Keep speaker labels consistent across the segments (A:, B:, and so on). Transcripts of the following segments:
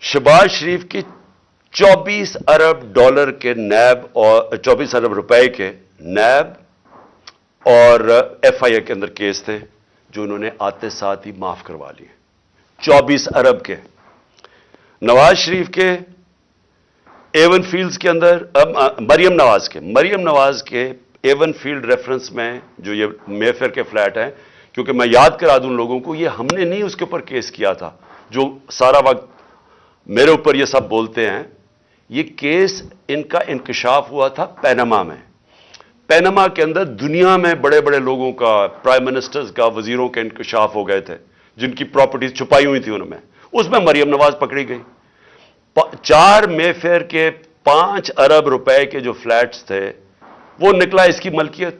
A: शहबाज शरीफ की 24 अरब डॉलर के नैब और 24 अरब रुपए के नैब और एफआईए के अंदर केस थे जो उन्होंने आते साथ ही माफ करवा लिए। 24 अरब के। नवाज शरीफ के एवन फील्ड्स के अंदर मरियम नवाज के एवन फील्ड रेफरेंस में जो ये मेफेयर के फ्लैट हैं, क्योंकि मैं याद करा दूं लोगों को, ये हमने नहीं उसके ऊपर केस किया था जो सारा वक्त मेरे ऊपर ये सब बोलते हैं। ये केस इनका इंकशाफ हुआ था पैनामा में। पैनामा के अंदर दुनिया में बड़े बड़े लोगों का, प्राइम मिनिस्टर्स का, वजीरों के इंकशाफ हो गए थे जिनकी प्रॉपर्टीज छुपाई हुई थी उनमें। उसमें मरियम नवाज पकड़ी गई। 4 मेफेयर के 5 अरब रुपए के जो फ्लैट्स थे वो निकला इसकी मलकियत।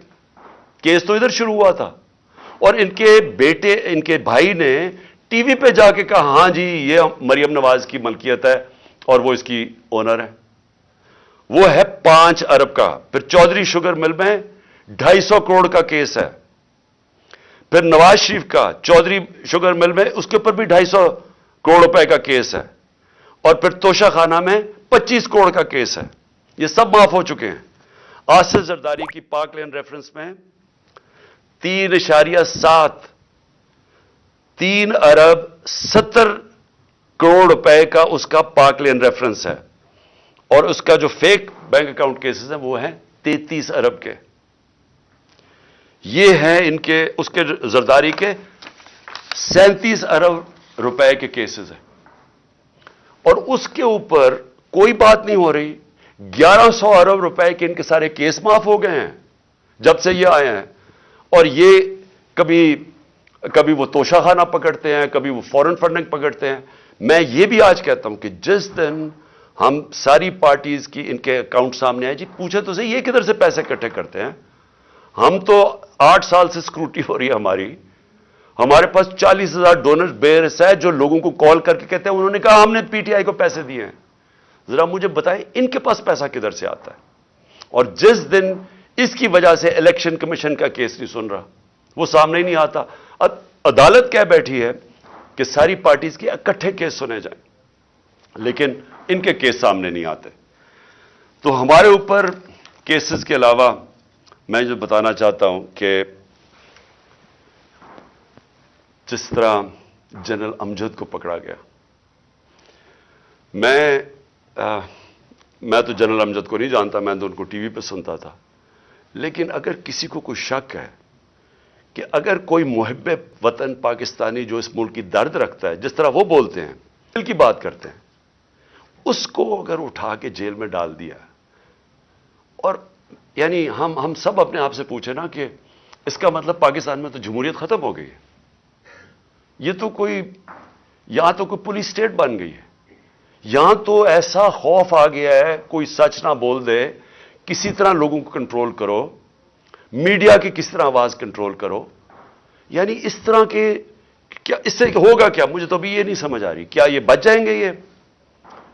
A: केस तो इधर शुरू हुआ था और इनके बेटे, इनके भाई ने टीवी पे जाके कहा हां जी ये मरियम नवाज की मलकियत है और वो इसकी ओनर है। वो है 5 अरब का। फिर चौधरी शुगर मिल में 250 करोड़ का केस है। फिर नवाज शरीफ का चौधरी शुगर मिल में उसके ऊपर भी 250 करोड़ रुपए का केस है। और फिर तोशाखाना में 25 करोड़ का केस है। ये सब माफ हो चुके हैं। आसिफ जरदारी की पाक लेन रेफरेंस में 3 अरब 70 करोड़ रुपए का उसका पाक लेन रेफरेंस है। और उसका जो फेक बैंक अकाउंट केसेस हैं वो हैं 33 अरब के। ये हैं इनके, उसके जरदारी के 37 अरब रुपए के केसेस हैं। और उसके ऊपर कोई बात नहीं हो रही। 1100 अरब रुपए के इनके सारे केस माफ हो गए हैं जब से ये आए हैं। और ये कभी वो तोशाखाना पकड़ते हैं, कभी वो फॉरेन फंडिंग पकड़ते हैं। मैं ये भी आज कहता हूं कि जिस दिन हम सारी पार्टीज की इनके अकाउंट सामने आए, जी पूछे तो सही ये किधर से पैसे इकट्ठे करते हैं। हम तो 8 साल से स्क्रूटी हो रही है हमारी। हमारे पास 40,000 डोनर्स बेरस है जो लोगों को कॉल करके कहते हैं उन्होंने कहा हमने पीटीआई को पैसे दिए हैं। जरा मुझे बताएं इनके पास पैसा किधर से आता है। और जिस दिन इसकी वजह से इलेक्शन कमीशन का केस नहीं सुन रहा, वो सामने ही नहीं आता। अदालत कह बैठी है कि सारी पार्टीज के इकट्ठे केस सुने जाएं, लेकिन इनके केस सामने नहीं आते। तो हमारे ऊपर केसेस के अलावा मैं जो बताना चाहता हूं कि जिस तरह जनरल अमजद को पकड़ा गया, मैं तो जनरल अमजद को नहीं जानता, मैं तो उनको टीवी पे सुनता था। लेकिन अगर किसी को कोई शक है कि अगर कोई मुहिब्बे वतन पाकिस्तानी जो इस मुल्क की दर्द रखता है, जिस तरह वो बोलते हैं, दिल की बात करते हैं, उसको अगर उठा के जेल में डाल दिया, और यानी हम सब अपने आप से पूछे ना कि इसका मतलब पाकिस्तान में तो जमहूरियत खत्म हो गई है। ये तो यहां तो कोई पुलिस स्टेट बन गई है। यहां तो ऐसा खौफ आ गया है, कोई सच ना बोल दे, किसी तरह लोगों को कंट्रोल करो, मीडिया की किस तरह आवाज कंट्रोल करो। यानी इस तरह के क्या इससे होगा क्या, मुझे तो अभी ये नहीं समझ आ रही। क्या ये बच जाएंगे?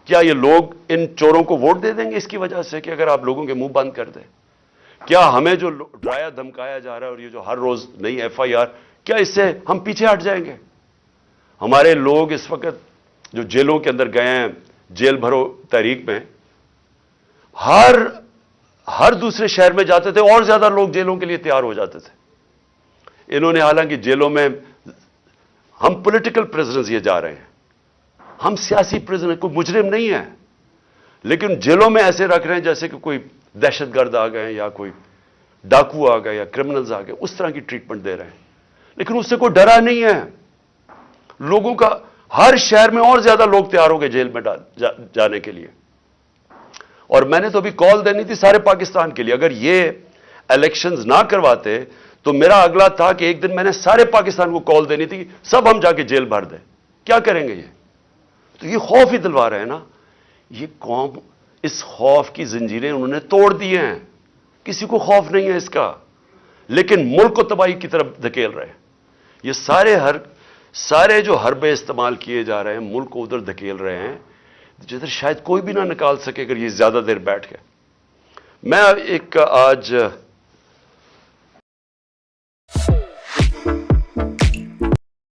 A: क्या ये लोग इन चोरों को वोट दे देंगे इसकी वजह से कि अगर आप लोगों के मुंह बंद कर दें? क्या हमें जो डराया धमकाया जा रहा है और ये जो हर रोज नई एफआईआर, क्या इससे हम पीछे हट जाएंगे? हमारे लोग इस वक्त जो जेलों के अंदर गए हैं, जेल भरो तहरीक में, हर दूसरे शहर में जाते थे और ज्यादा लोग जेलों के लिए तैयार हो जाते थे। इन्होंने, हालांकि जेलों में हम पॉलिटिकल प्रिजनर्स ये जा रहे हैं, हम सियासी प्रिजनर, कोई मुजरिम नहीं है, लेकिन जेलों में ऐसे रख रहे हैं जैसे कि कोई दहशतगर्द आ गए या कोई डाकू आ गए या क्रिमिनल्स आ गए, उस तरह की ट्रीटमेंट दे रहे हैं। लेकिन उससे कोई डरा नहीं है लोगों का। हर शहर में और ज्यादा लोग तैयार हो गए जेल में जाने के लिए। और मैंने तो अभी कॉल देनी थी सारे पाकिस्तान के लिए, अगर ये इलेक्शंस ना करवाते तो मेरा अगला था कि एक दिन मैंने सारे पाकिस्तान को कॉल देनी थी, सब हम जाके जेल भर दें। क्या करेंगे ये? तो ये खौफ ही दिलवा रहे हैं ना। ये कौम, इस खौफ की जंजीरें उन्होंने तोड़ दी हैं। किसी को खौफ नहीं है इसका, लेकिन मुल्क को तबाही की तरफ धकेल रहे हैं। ये सारे जो हरबे इस्तेमाल किए जा रहे हैं, मुल्क को उधर धकेल रहे हैं जिधर शायद कोई भी ना निकाल सके अगर ये ज्यादा देर बैठ गए। मैं एक आज